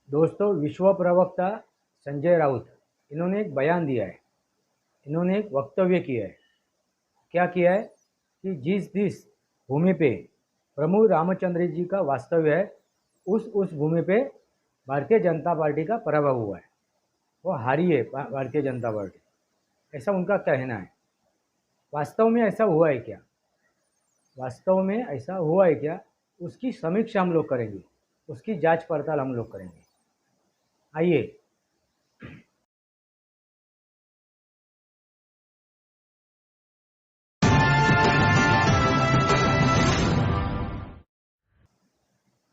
दोस्तों, विश्व प्रवक्ता संजय राउत इन्होंने एक बयान दिया है। इन्होंने एक वक्तव्य किया है। क्या किया है कि जिस भूमि पे प्रभु रामचंद्र जी का वास्तव्य है, उस भूमि पे भारतीय जनता पार्टी का पराभव हुआ है, वो हारी है भारतीय जनता पार्टी, ऐसा उनका कहना है। वास्तव में ऐसा हुआ है क्या? वास्तव में ऐसा हुआ है क्या, उसकी समीक्षा हम लोग करेंगे, उसकी जांच पड़ताल हम लोग करेंगे। आइए।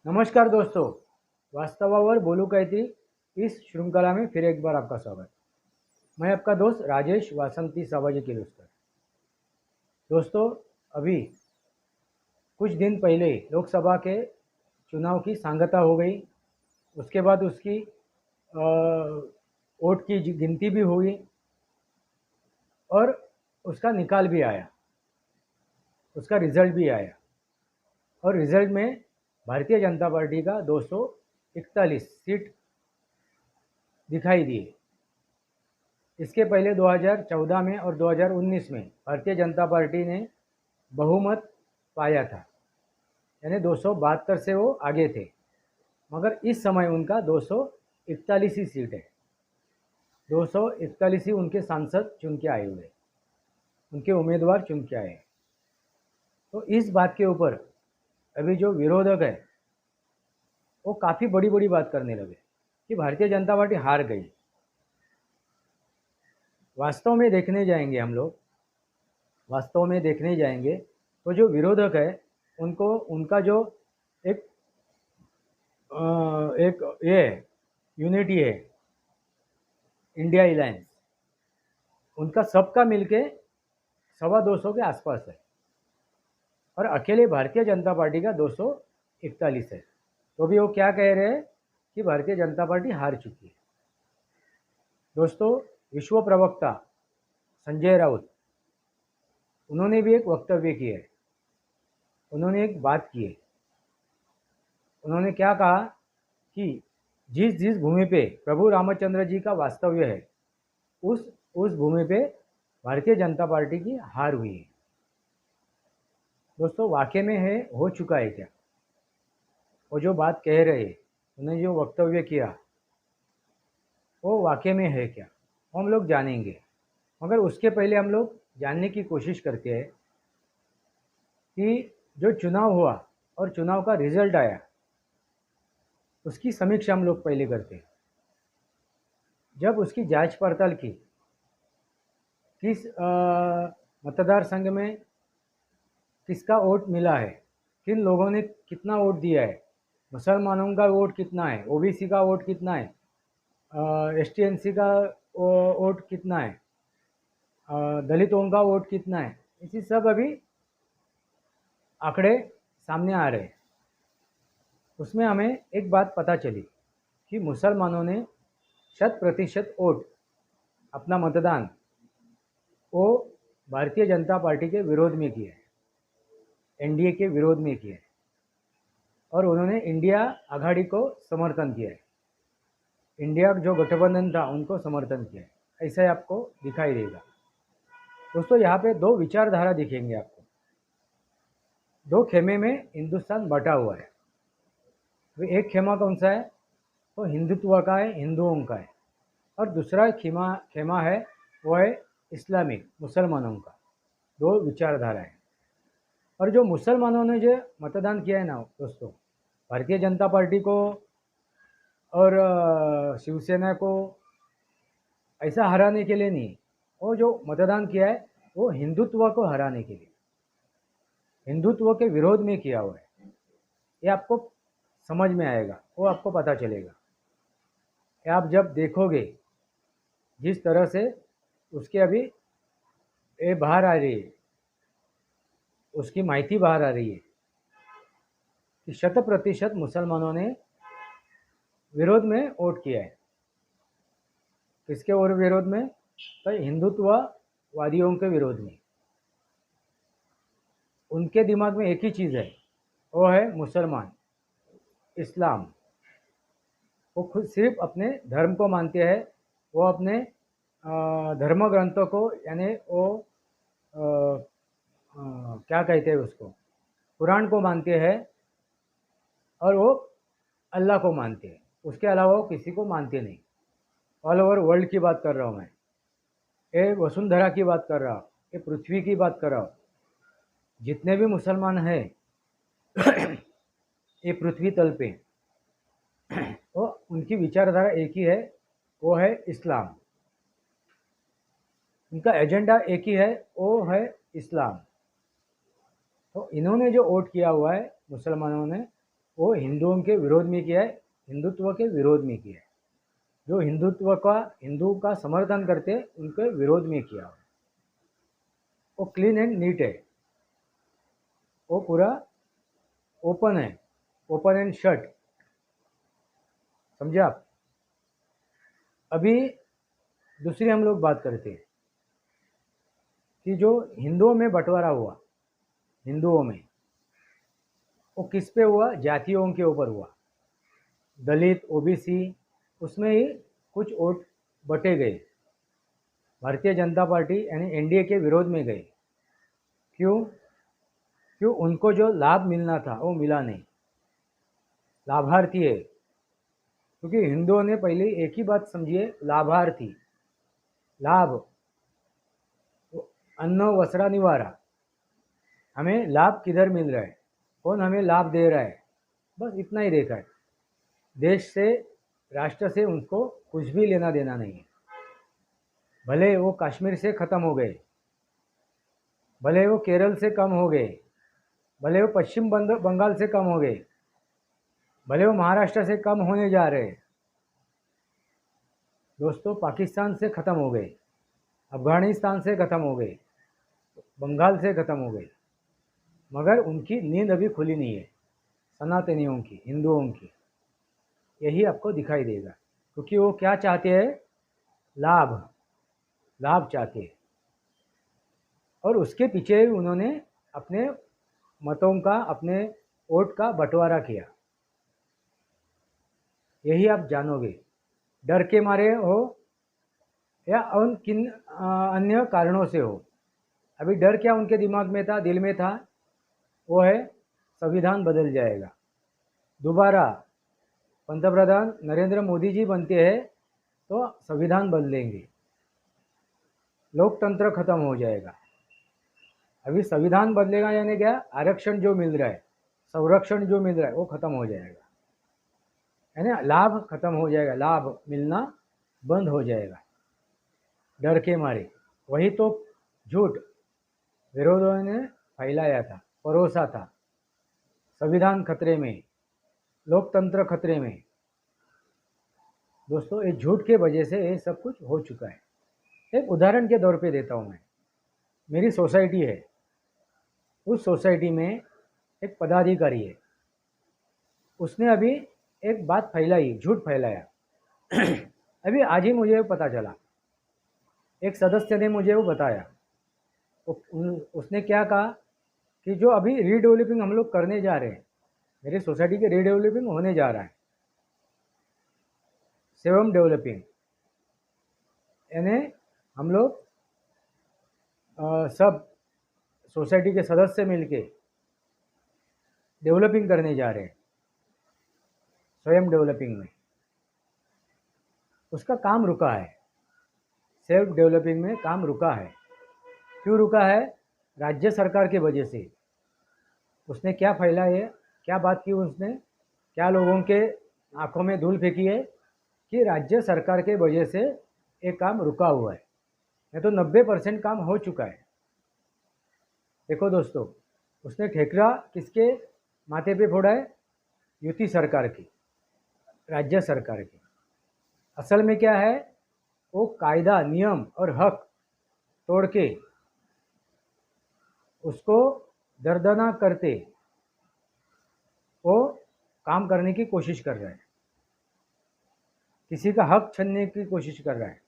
नमस्कार दोस्तों, वास्तवावर बोलू कहती इस श्रृंखला में फिर एक बार आपका स्वागत। मैं आपका दोस्त राजेश वासंती साबाजी किर्लोस्कर। दोस्तों, अभी कुछ दिन पहले लोकसभा के चुनाव की सांगता हो गई। उसके बाद उसकी वोट की गिनती भी हुई और उसका निकाल भी आया, उसका रिजल्ट भी आया। और रिजल्ट में भारतीय जनता पार्टी का 241 सीट दिखाई दिए। इसके पहले 2014 में और 2019 में भारतीय जनता पार्टी ने बहुमत पाया था, यानी 272 से वो आगे थे। मगर इस समय उनका 241 ही सीट है। 241 ही उनके सांसद चुन के आए हुए, उनके उम्मीदवार चुन के आए। तो इस बात के ऊपर अभी जो विरोधक है वो काफ़ी बड़ी बड़ी बात करने लगे कि भारतीय जनता पार्टी हार गई। वास्तव में देखने जाएंगे हम लोग, वास्तव में देखने जाएंगे तो जो विरोधक है उनको उनका जो एक एक ये यूनिटी है, इंडिया अलायंस, उनका सबका मिलके 225 के आसपास है और अकेले भारतीय जनता पार्टी का 241 है। तो भी वो क्या कह रहे हैं कि भारतीय जनता पार्टी हार चुकी है। दोस्तों, विश्व प्रवक्ता संजय राउत उन्होंने भी एक वक्तव्य किया है, उन्होंने एक बात की है। उन्होंने क्या कहा कि जिस भूमि पे प्रभु रामचंद्र जी का वास्तव्य है, उस भूमि पे भारतीय जनता पार्टी की हार हुई है। दोस्तों, वाकई में है, हो चुका है क्या? वो जो बात कह रहे, उन्होंने जो वक्तव्य किया, वो वाकई में है क्या, वो हम लोग जानेंगे। मगर उसके पहले हम लोग जानने की कोशिश करते हैं कि जो चुनाव हुआ और चुनाव का रिजल्ट आया, उसकी समीक्षा हम लोग पहले करते हैं। जब उसकी जांच पड़ताल की, किस मतदार संघ में किसका वोट मिला है, किन लोगों ने कितना वोट दिया है, मुसलमानों का वोट कितना है, ओबीसी का वोट कितना है, एसटीएनसी का वोट कितना है, दलितों का वोट कितना है, इसी सब अभी आंकड़े सामने आ रहे हैं। उसमें हमें एक बात पता चली कि मुसलमानों ने 100% वोट, अपना मतदान, वो भारतीय जनता पार्टी के विरोध में किया है, एनडीए के विरोध में किया है और उन्होंने इंडिया आघाड़ी को समर्थन किया है, इंडिया जो गठबंधन था उनको समर्थन किया है। ऐसा ही आपको दिखाई देगा। दोस्तों, यहाँ पे दो विचारधारा दिखेंगे आपको। दो खेमे में हिंदुस्तान बटा हुआ है। तो एक खेमा कौन सा है? तो हिंदुत्व का है, हिंदुओं का है। और दूसरा खेमा खेमा है, वो है इस्लामिक, मुसलमानों का। दो विचारधारा है। और जो मुसलमानों ने जो मतदान किया है ना दोस्तों, भारतीय जनता पार्टी को और शिवसेना को ऐसा हराने के लिए नहीं, वो जो मतदान किया है वो हिंदुत्व को हराने के लिए, हिंदुत्व के विरोध में किया हुआ है। ये आपको समझ में आएगा, वो आपको पता चलेगा। ये आप जब देखोगे, जिस तरह से उसके अभी ये बाहर आ रही है, उसकी माहिती बाहर आ रही है कि 100% मुसलमानों ने विरोध में वोट किया है। किसके और विरोध में? तो हिंदुत्ववादियों के विरोध में। उनके दिमाग में एक ही चीज़ है, वो है मुसलमान, इस्लाम। वो खुद सिर्फ अपने धर्म को मानते हैं, वो अपने धर्म ग्रंथों को, यानी वो क्या कहते हैं उसको, कुरान को मानते हैं, और वो अल्लाह को मानते हैं। उसके अलावा वो किसी को मानते नहीं। ऑल ओवर वर्ल्ड की बात कर रहा हूँ मैं, ये वसुंधरा की बात कर रहा हूँ, ये पृथ्वी की बात कर रहा हूँ। जितने भी मुसलमान हैं ये पृथ्वी तल पे, तो उनकी विचारधारा एक ही है, वो है इस्लाम। उनका एजेंडा एक ही है, वो है इस्लाम। तो इन्होंने जो वोट किया हुआ है मुसलमानों ने, वो हिंदुओं के विरोध में किया है, हिंदुत्व के विरोध में किया है। जो हिंदू का समर्थन करते उनके विरोध में किया हुआ। वो क्लीन एंड नीट है, वो पूरा ओपन है, ओपन एंड शट। समझे आप? अभी दूसरी हम लोग बात करते हैं कि जो हिंदुओं में बंटवारा हुआ, हिंदुओं में वो किस पे हुआ? जातियों के ऊपर हुआ। दलित, ओबीसी, उसमें ही कुछ वोट बटे गए, भारतीय जनता पार्टी यानी एनडीए के विरोध में गए। क्यों? क्यों? उनको जो लाभ मिलना था वो मिला नहीं, लाभार्थी है। क्योंकि हिंदुओं ने पहले एक ही बात समझिए, लाभार्थी, लाभ, अन्न वस्त्र निवारा, हमें लाभ किधर मिल रहा है, कौन हमें लाभ दे रहा है, बस इतना ही देखा है। देश से, राष्ट्र से उनको कुछ भी लेना देना नहीं है। भले वो कश्मीर से ख़त्म हो गए, भले वो केरल से कम हो गए, भले वो पश्चिम बंगाल से कम हो गए, भले वो महाराष्ट्र से कम होने जा रहे हैं। दोस्तों, पाकिस्तान से ख़त्म हो गए, अफगानिस्तान से ख़त्म हो गए, बंगाल से ख़त्म हो गए, मगर उनकी नींद अभी खुली नहीं है, सनातनियों की, हिंदुओं की। यही आपको दिखाई देगा, क्योंकि वो क्या चाहते हैं? लाभ, लाभ चाहते हैं। और उसके पीछे उन्होंने अपने मतों का, अपने वोट का बंटवारा किया। यही आप जानोगे, डर के मारे हो या उन किन अन्य कारणों से हो। अभी डर क्या उनके दिमाग में था, दिल में था? वो है संविधान बदल जाएगा, दोबारा पंतप्रधान नरेंद्र मोदी जी बनते हैं तो संविधान बदलेंगे, लोकतंत्र खत्म हो जाएगा। अभी संविधान बदलेगा यानी क्या? आरक्षण जो मिल रहा है, संरक्षण जो मिल रहा है, वो खत्म हो जाएगा, यानी लाभ खत्म हो जाएगा, लाभ मिलना बंद हो जाएगा, डर के मारे। वही तो झूठ विरोधियों ने फैलाया था, परोसा था। संविधान खतरे में, लोकतंत्र खतरे में। दोस्तों, ये झूठ के वजह से ये सब कुछ हो चुका है। एक उदाहरण के तौर पे देता हूँ मैं। मेरी सोसाइटी है, उस सोसाइटी में एक पदाधिकारी है, उसने अभी एक बात फैलाई, झूठ फैलाया। अभी आज ही मुझे पता चला, एक सदस्य ने मुझे वो बताया। उसने क्या कहा कि जो अभी रीडेवलपिंग हम लोग करने जा रहे हैं, मेरी सोसाइटी के रीडेवलपिंग होने जा रहा है, सेवम डेवलपिंग, यानी हम लोग सब सोसाइटी के सदस्य मिलके डेवलपिंग करने जा रहे हैं, स्वयं डेवलपिंग में। उसका काम रुका है, सेल्फ डेवलपिंग में काम रुका है। क्यों रुका है? राज्य सरकार की वजह से। उसने क्या फैलाया, क्या बात की उसने, क्या लोगों के आंखों में धूल फेंकी है कि राज्य सरकार के वजह से ये काम रुका हुआ है, नहीं तो 90% काम हो चुका है। देखो दोस्तों, उसने ठेकरा किसके माथे पे फोड़ा है? युति सरकार की, राज्य सरकार की। असल में क्या है? वो कायदा, नियम और हक तोड़ के उसको दर्दनाक करते वो काम करने की कोशिश कर रहा है, किसी का हक छीनने की कोशिश कर रहा है,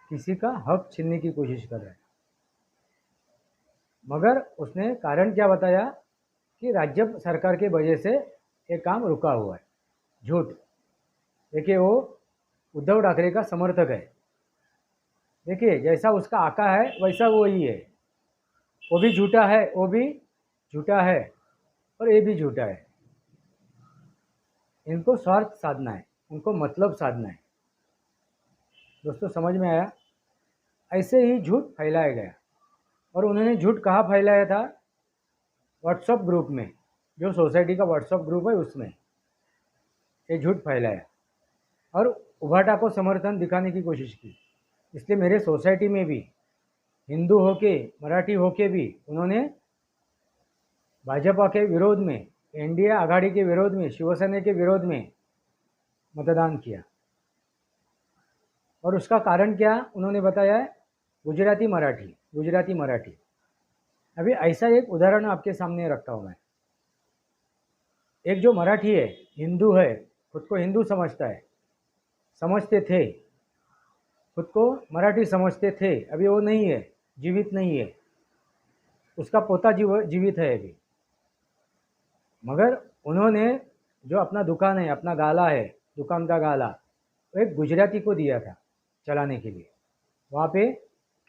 किसी का हक छीनने की कोशिश कर रहा है। मगर उसने कारण क्या बताया कि राज्य सरकार की वजह से ये काम रुका हुआ है। झूठ। देखिए वो उद्धव ठाकरे का समर्थक है। देखिए जैसा उसका आका है वैसा वो ही है। वो भी झूठा है, वो भी झूठा है, और ये भी झूठा है। इनको स्वार्थ साधना है, उनको मतलब साधना है। दोस्तों समझ में आया? ऐसे ही झूठ फैलाया गया। और उन्होंने झूठ कहाँ फैलाया था? व्हाट्सएप ग्रुप में, जो सोसाइटी का व्हाट्सएप ग्रुप है उसमें ये झूठ फैलाया और उभाटा को समर्थन दिखाने की कोशिश की। इसलिए मेरे सोसाइटी में भी हिंदू होके, मराठी होके भी उन्होंने भाजपा के विरोध में, एनडीए आघाड़ी के विरोध में, शिवसेना के विरोध में मतदान किया। और उसका कारण क्या उन्होंने बताया है? गुजराती मराठी, गुजराती मराठी। अभी ऐसा एक उदाहरण आपके सामने रखता हूँ मैं। एक जो मराठी है, हिंदू है, खुद को हिंदू समझता है, समझते थे, खुद को मराठी समझते थे, अभी वो नहीं है, जीवित नहीं है। उसका पोता जीवित है अभी, मगर उन्होंने जो अपना दुकान है, अपना गाला है, दुकान का गाला, वो एक गुजराती को दिया था चलाने के लिए। वहाँ पे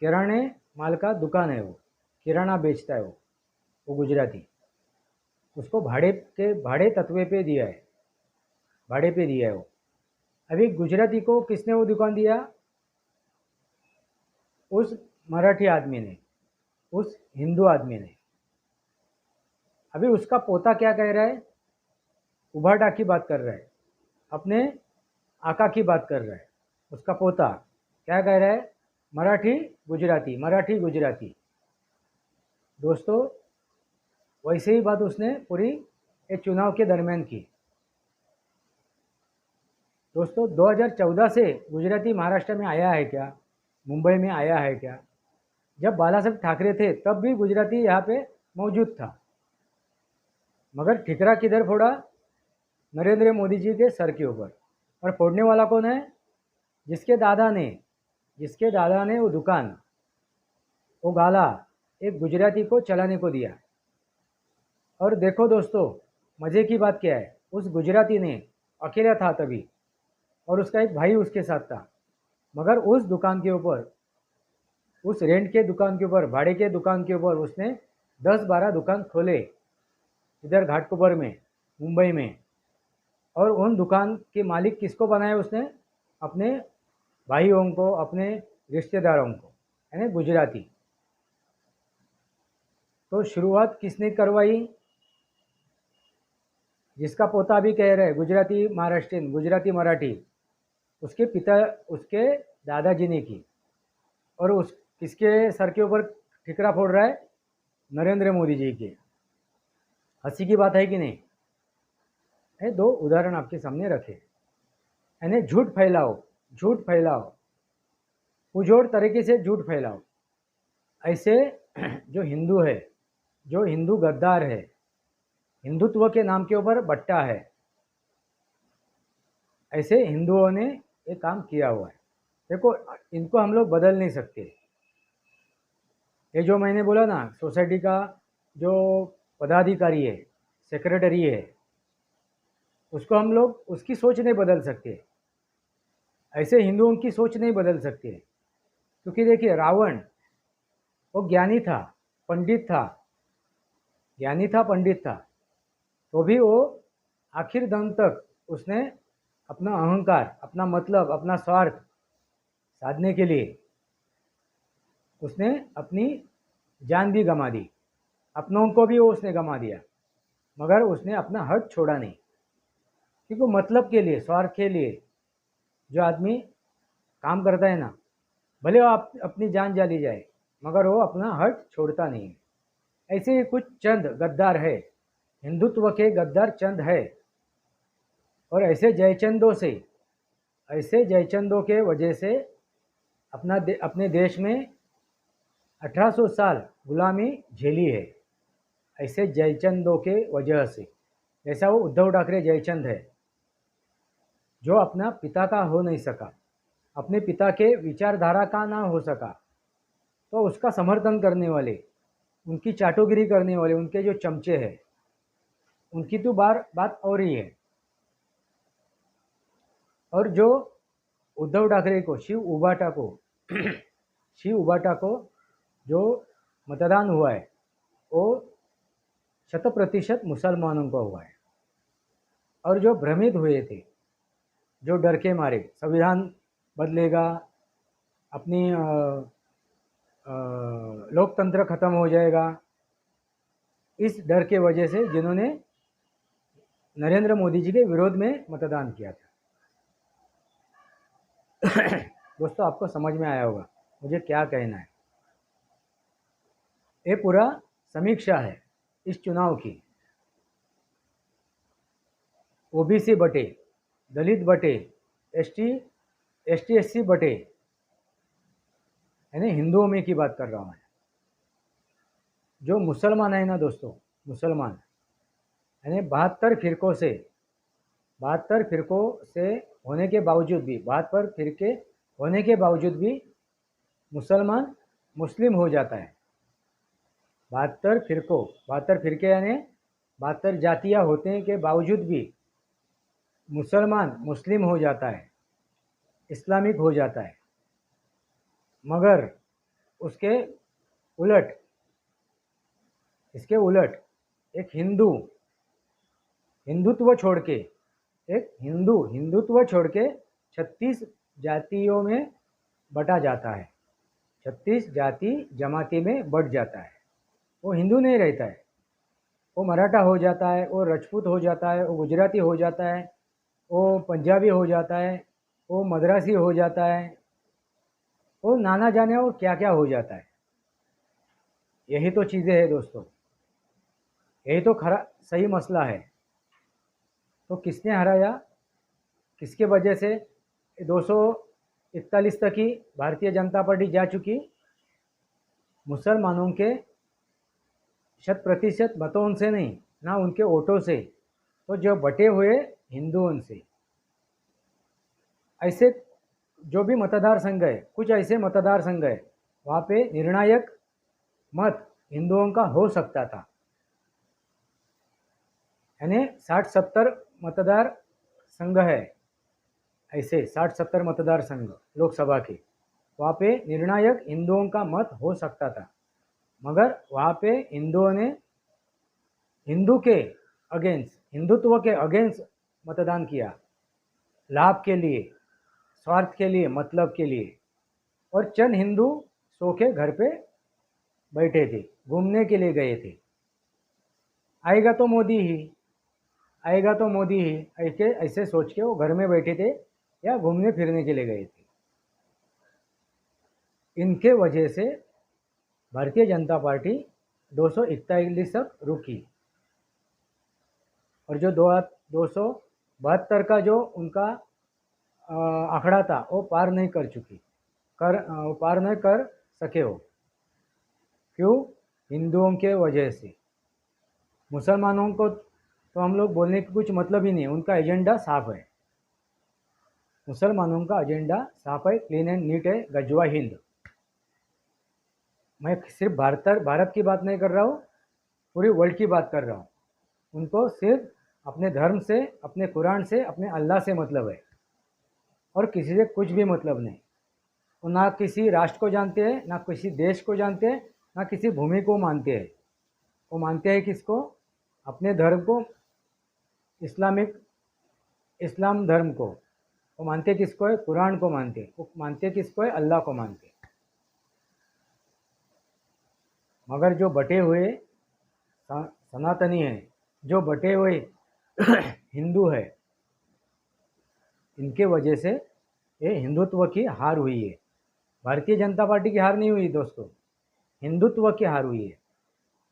किराने माल का दुकान है, वो किराना बेचता है, वो गुजराती। उसको भाड़े तत्वे पे दिया है, भाड़े पे दिया है वो। अभी गुजराती को किसने वो दुकान दिया? उस मराठी आदमी ने, उस हिंदू आदमी ने। अभी उसका पोता क्या कह रहा है? उभाटा की बात कर रहा है, अपने आका की बात कर रहा है। उसका पोता क्या कह रहा है? मराठी गुजराती, मराठी गुजराती। दोस्तों वैसे ही बात उसने पूरी एक चुनाव के दरमियान की। दोस्तों 2014 से गुजराती महाराष्ट्र में आया है क्या? मुंबई में आया है क्या? जब बाला साहब ठाकरे थे तब भी गुजराती यहाँ पे मौजूद था, मगर ठिकरा किधर फोड़ा? नरेंद्र मोदी जी के सर के ऊपर। और फोड़ने वाला कौन है? जिसके दादा ने वो दुकान, वो गाला एक गुजराती को चलाने को दिया। और देखो दोस्तों मज़े की बात क्या है, उस गुजराती ने अकेला था तभी, और उसका एक भाई उसके साथ था, मगर उस दुकान के ऊपर, उस रेंट के दुकान के ऊपर, भाड़े के दुकान के ऊपर उसने 10-12 दुकान खोले इधर घाटकोपर में, मुंबई में। और उन दुकान के मालिक किसको बनाया उसने? अपने भाइयों को, अपने रिश्तेदारों को, यानी गुजराती। तो शुरुआत किसने करवाई? जिसका पोता भी कह रहे गुजराती महाराष्ट्रियन, गुजराती मराठी, उसके पिता, उसके दादाजी ने की। और उस किसके सर के ऊपर ठिकरा फोड़ रहा है? नरेंद्र मोदी जी के। हंसी की बात है कि नहीं? ये दो उदाहरण आपके सामने रखे। यानी झूठ फैलाओ, झूठ फैलाओ, पुजोड़ तरीके से झूठ फैलाओ। ऐसे जो हिंदू है, जो हिंदू गद्दार है, हिंदुत्व के नाम के ऊपर बट्टा है, ऐसे हिंदुओं ने ये काम किया हुआ है। देखो इनको हम लोग बदल नहीं सकते। ये जो मैंने बोला ना, सोसाइटी का जो पदाधिकारी है, सेक्रेटरी है, उसको हम लोग उसकी सोच नहीं बदल सकते, ऐसे हिंदुओं की सोच नहीं बदल सकते। क्योंकि देखिए रावण वो ज्ञानी था, पंडित था, ज्ञानी था, पंडित था, तो भी वो आखिर दम तक उसने अपना अहंकार, अपना मतलब, अपना स्वार्थ साधने के लिए उसने अपनी जान भी गंवा दी, अपनों को भी वो उसने गंवा दिया, मगर उसने अपना हट छोड़ा नहीं। क्योंकि मतलब के लिए, स्वार्थ के लिए जो आदमी काम करता है ना, भले वो अपनी जान चली जाए, मगर वो अपना हट छोड़ता नहीं है। ऐसे ही कुछ चंद गद्दार है, हिंदुत्व के गद्दार चंद है। और ऐसे जयचंदों के वजह से अपने देश में 1800 साल गुलामी झेली है। ऐसे जयचंदों के वजह से, जैसा वो उद्धव ठाकरे जयचंद है, जो अपना पिता का हो नहीं सका, अपने पिता के विचारधारा का ना हो सका, तो उसका समर्थन करने वाले, उनकी चाटोगिरी करने वाले, उनके जो चमचे हैं, उनकी तो बात और ही है। और जो उद्धव ठाकरे को शिव उबाटा को जो मतदान हुआ है वो 100% मुसलमानों का हुआ है। और जो भ्रमित हुए थे, जो डर के मारे संविधान बदलेगा, अपनी लोकतंत्र खत्म हो जाएगा, इस डर के वजह से जिन्होंने नरेंद्र मोदी जी के विरोध में मतदान किया था। दोस्तों, आपको समझ में आया होगा मुझे क्या कहना है। ये पूरा समीक्षा है इस चुनाव की। ओबीसी बटे, दलित बटे, एसटी एससी बटे, यानी हिंदुओं में की बात कर रहा हूँ मैं। जो मुसलमान है ना दोस्तों, मुसलमान यानी 72 फिरकों से होने के बावजूद भी, 72 फिरके होने के बावजूद भी मुसलमान मुस्लिम हो जाता है। 72 फिरके यानी 72 जातियाँ होने के बावजूद भी मुसलमान मुस्लिम हो जाता है, इस्लामिक हो जाता है। मगर इसके उलट एक हिंदुत्व छोड़ के 36 जातियों में बटा जाता है, 36 जाति जमाती में बढ़ जाता है। वो हिंदू नहीं रहता है, वो मराठा हो जाता है, वो राजपूत हो जाता है, वो गुजराती हो जाता है, वो पंजाबी हो जाता है, वो मद्रासी हो जाता है, वो नाना जाने और क्या क्या हो जाता है। यही तो चीज़ें हैं दोस्तों, यही तो सही मसला है। तो किसने हराया, किसके वजह से 241 तक ही भारतीय जनता पार्टी जा चुकी? मुसलमानों के 100% मतों से नहीं, ना उनके वोटों से, तो जो बटे हुए हिंदुओं से। ऐसे जो भी मतदार संघ है, कुछ ऐसे मतदार संघ है वहाँ पे निर्णायक मत हिंदुओं का हो सकता था। यानी 60-70 मतदार संघ है, ऐसे 60-70 मतदार संघ लोकसभा के, वहाँ पे निर्णायक हिंदुओं का मत हो सकता था। मगर वहाँ पे हिंदुओं ने हिंदुत्व के अगेंस्ट मतदान किया, लाभ के लिए, स्वार्थ के लिए, मतलब के लिए। और चंद हिंदू सो के घर पे बैठे थे, घूमने के लिए गए थे। आएगा तो मोदी ही ऐसे सोच के वो घर में बैठे थे या घूमने फिरने के लिए गए थे। इनके वजह से भारतीय जनता पार्टी 241 तक रुकी और जो 272 का जो उनका आंकड़ा था वो पार नहीं कर सके हो। क्यों? हिंदुओं के वजह से। मुसलमानों को तो हम लोग बोलने की कुछ मतलब ही नहीं, उनका एजेंडा साफ है। मुसलमानों का एजेंडा साफ है, क्लीन एंड नीट है, गजवा हिंद। मैं सिर्फ भारत की बात नहीं कर रहा हूँ, पूरी वर्ल्ड की बात कर रहा हूँ। उनको सिर्फ अपने धर्म से, अपने कुरान से, अपने अल्लाह से मतलब है और किसी से कुछ भी मतलब नहीं। वो ना किसी राष्ट्र को जानते हैं, ना किसी देश को जानते हैं, ना किसी भूमि को मानते हैं। वो मानते हैं किसको? अपने धर्म को, इस्लाम धर्म को। वो मानते किसको है? कुरान को मानते हैं। वो मानते किसको है? अल्लाह को मानते हैं। मगर जो बटे हुए सनातनी है, जो बटे हुए हिंदू है, इनके वजह से ये हिंदुत्व की हार हुई है। भारतीय जनता पार्टी की हार नहीं हुई दोस्तों, हिंदुत्व की हार हुई है।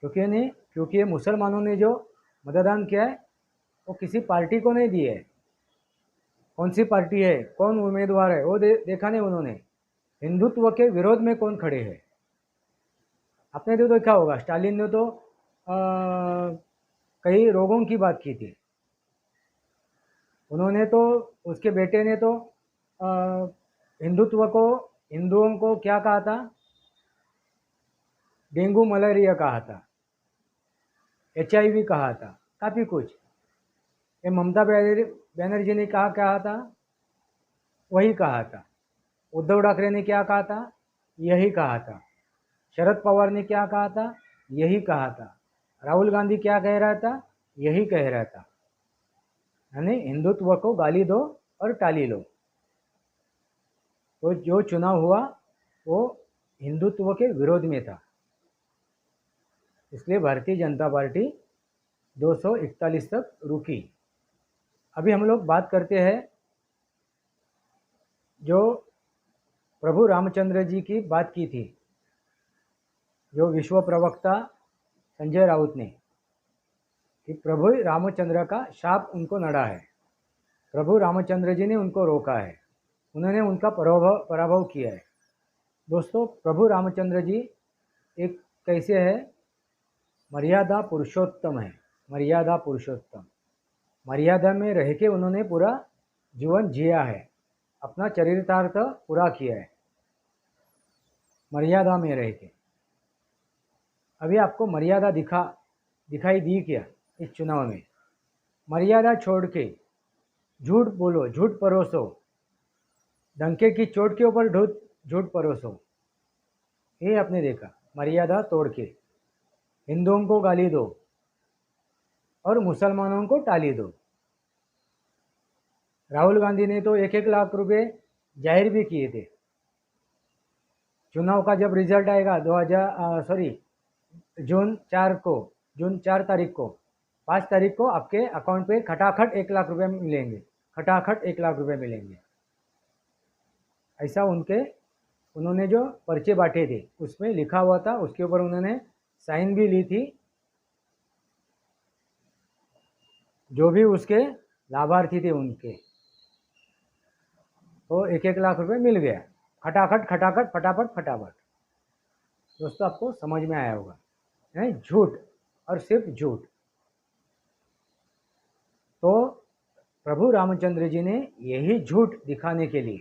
क्योंकि ये मुसलमानों ने जो मतदान किया है वो किसी पार्टी को नहीं दिए है। कौन सी पार्टी है, कौन उम्मीदवार है, वो देखा नहीं उन्होंने। हिंदुत्व के विरोध में कौन खड़े हैं? आपने तो देखा होगा, स्टालिन ने तो कई रोगों की बात की थी। उन्होंने तो, उसके बेटे ने तो हिंदुओं को क्या कहा था? डेंगू मलेरिया कहा था, HIV कहा था, काफ़ी कुछ। ये ममता बनर्जी ने कहा था वही कहा था। उद्धव ठाकरे ने क्या कहा था? यही कहा था। शरद पवार ने क्या कहा था? यही कहा था। राहुल गांधी क्या कह रहा था? यही कह रहा था, यानी हिंदुत्व को गाली दो और टाली लो। तो जो चुनाव हुआ वो हिंदुत्व के विरोध में था, इसलिए भारतीय जनता पार्टी 241 तक रुकी। अभी हम लोग बात करते हैं जो प्रभु रामचंद्र जी की बात की थी, जो विश्व प्रवक्ता संजय राउत ने, कि प्रभु रामचंद्र का शाप उनको नड़ा है। प्रभु रामचंद्र जी ने उनको रोका है, उन्होंने उनका पराभव किया है। दोस्तों, प्रभु रामचंद्र जी एक कैसे है? मर्यादा पुरुषोत्तम है। मर्यादा पुरुषोत्तम, मर्यादा में रह के उन्होंने पूरा जीवन जिया है, अपना चरितार्थ पूरा किया है मर्यादा में रह के। अभी आपको मर्यादा दिखाई दी क्या इस चुनाव में? मर्यादा छोड़ के झूठ बोलो, झूठ परोसो, डंके की चोट के ऊपर झूठ परोसो, ये आपने देखा। मर्यादा तोड़ के हिंदुओं को गाली दो और मुसलमानों को टाली दो। राहुल गांधी ने तो 1-1 लाख रुपए जाहिर भी किए थे। चुनाव का जब रिजल्ट आएगा जून 4 तारीख को 5 तारीख को आपके अकाउंट पे खटाखट 1 लाख रुपए मिलेंगे, खटाखट 1 लाख रुपए मिलेंगे। ऐसा उन्होंने जो पर्चे बांटे थे उसमें लिखा हुआ था, उसके ऊपर उन्होंने साइन भी ली थी। जो भी उसके लाभार्थी थे उनके, तो 1-1 लाख रुपए मिल गया, खटाखट खटाखट फटाफट फटाफट। दोस्तों, आपको समझ में आया होगा, है झूठ और सिर्फ झूठ। तो प्रभु रामचंद्र जी ने यही झूठ दिखाने के लिए,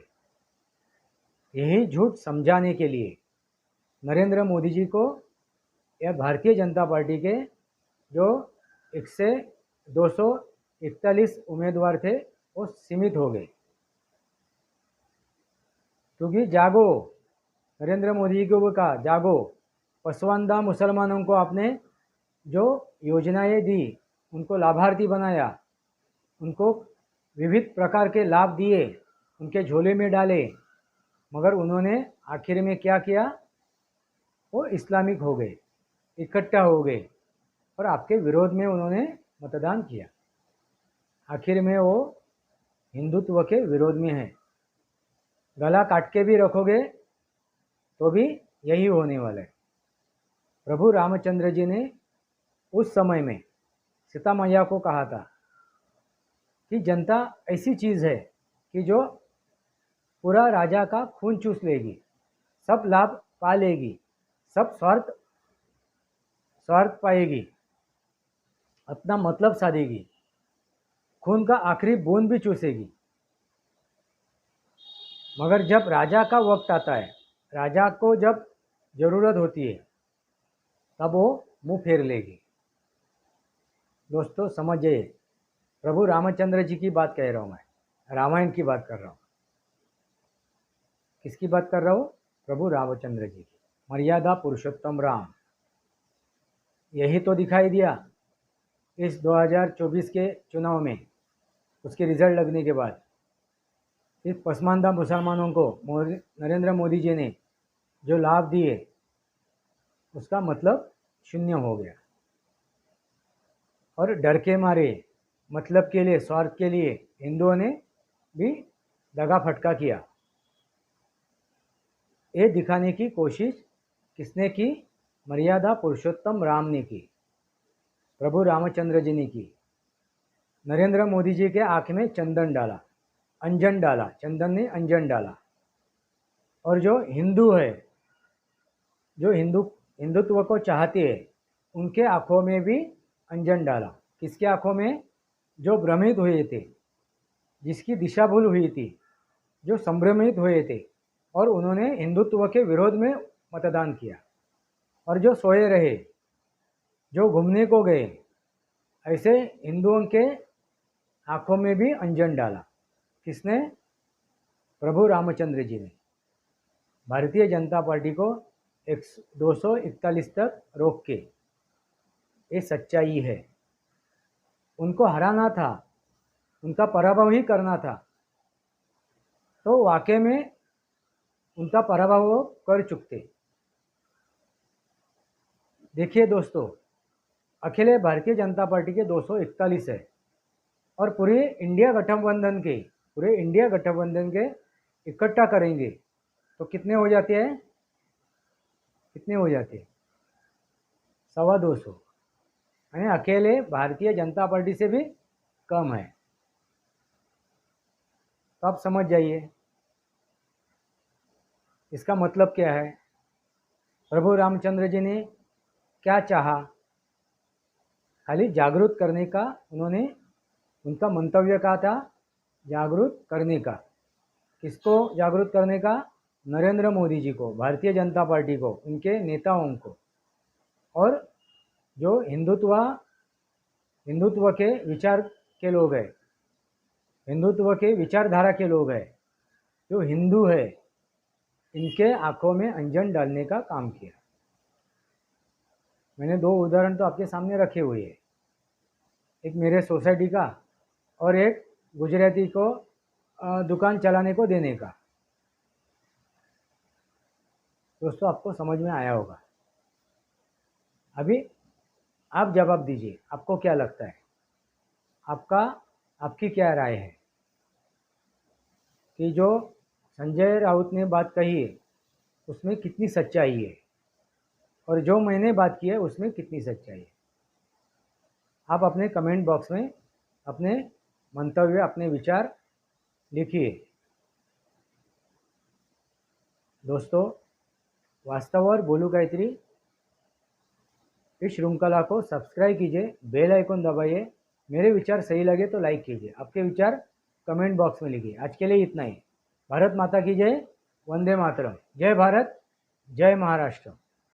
यही झूठ समझाने के लिए नरेंद्र मोदी जी को या भारतीय जनता पार्टी के जो 1 से 241 उम्मीदवार थे वो सीमित हो गए। क्योंकि जागो, नरेंद्र मोदी जी को वो कहा जागो, पसमानदा मुसलमानों को आपने जो योजनाएं दी, उनको लाभार्थी बनाया, उनको विविध प्रकार के लाभ दिए, उनके झोले में डाले, मगर उन्होंने आखिर में क्या किया? वो इस्लामिक हो गए, इकट्ठा हो गए और आपके विरोध में उन्होंने मतदान किया। आखिर में वो हिंदुत्व के विरोध में है। गला काट के भी रखोगे तो भी यही होने वाला है। प्रभु रामचंद्र जी ने उस समय में सीता मैया को कहा था कि जनता ऐसी चीज़ है कि जो पूरा राजा का खून चूस लेगी, सब लाभ पा लेगी, सब स्वार्थ पाएगी, अपना मतलब साधेगी, खून का आखिरी बूंद भी चूसेगी। मगर जब राजा का वक्त आता है, राजा को जब ज़रूरत होती है, तब वो मुंह फेर लेगी। दोस्तों, समझिए, प्रभु रामचंद्र जी की बात कह रहा हूँ मैं, रामायण की बात कर रहा हूँ। किसकी बात कर रहा हूँ? प्रभु रामचंद्र जी की। मर्यादा पुरुषोत्तम राम, यही तो दिखाई दिया इस 2024 के चुनाव में। उसके रिजल्ट लगने के बाद इस पसमानदा मुसलमानों को नरेंद्र मोदी जी ने जो लाभ दिए, उसका मतलब शून्य हो गया। और डर के मारे, मतलब के लिए, स्वार्थ के लिए हिंदुओं ने भी दगा फटका किया। ये दिखाने की कोशिश किसने की? मर्यादा पुरुषोत्तम राम ने की, प्रभु रामचंद्र जी ने की। नरेंद्र मोदी जी के आँख में चंदन डाला, अंजन डाला, चंदन ने अंजन डाला। और जो हिंदू है, जो हिंदुत्व को चाहते हैं, उनके आँखों में भी अंजन डाला। किसके आँखों में? जो भ्रमित हुए थे, जिसकी दिशा भूल हुई थी, जो संभ्रमित हुए थे और उन्होंने हिंदुत्व के विरोध में मतदान किया। और जो सोए रहे, जो घूमने को गए, ऐसे हिंदुओं के आँखों में भी अंजन डाला। किसने? प्रभु रामचंद्र जी ने भारतीय जनता पार्टी को 241 तक रोक के, ये सच्चाई है। उनको हराना था, उनका पराभव ही करना था, तो वाकई में उनका पराभव वो कर चुकते। देखिए दोस्तों, अकेले भारतीय जनता पार्टी के 241 है और पूरे इंडिया गठबंधन के इकट्ठा करेंगे तो कितने हो जाते हैं? 225, यानी अकेले भारतीय जनता पार्टी से भी कम है। तो आप समझ जाइए इसका मतलब क्या है। प्रभु रामचंद्र जी ने क्या चाहा? खाली जागरूक करने का, उनका मंतव्य क्या था? जागरूक करने का। किसको जागरूक करने का? नरेंद्र मोदी जी को, भारतीय जनता पार्टी को, उनके नेताओं को, और जो हिंदुत्व के विचार के लोग हैं, हिंदुत्व के विचारधारा के लोग हैं, जो हिंदू है, इनके आंखों में अंजन डालने का काम किया। मैंने 2 उदाहरण तो आपके सामने रखे हुए हैं, एक मेरे सोसाइटी का और एक गुजराती को दुकान चलाने को देने का। दोस्तों, आपको समझ में आया होगा। अभी आप जवाब दीजिए, आपको क्या लगता है? आपकी क्या राय है कि जो संजय राउत ने बात कही है उसमें कितनी सच्चाई है, और जो मैंने बात की है उसमें कितनी सच्चाई है? आप अपने कमेंट बॉक्स में अपने मंतव्य, अपने विचार लिखिए। दोस्तों, वास्तव और बोलू काहीतरी इस श्रृंखला को सब्सक्राइब कीजिए, बेल आइकन दबाइए। मेरे विचार सही लगे तो लाइक कीजिए, आपके विचार कमेंट बॉक्स में लिखिए। आज के लिए इतना ही। भारत माता की जय, वंदे मातरम। जय भारत, जय महाराष्ट्र।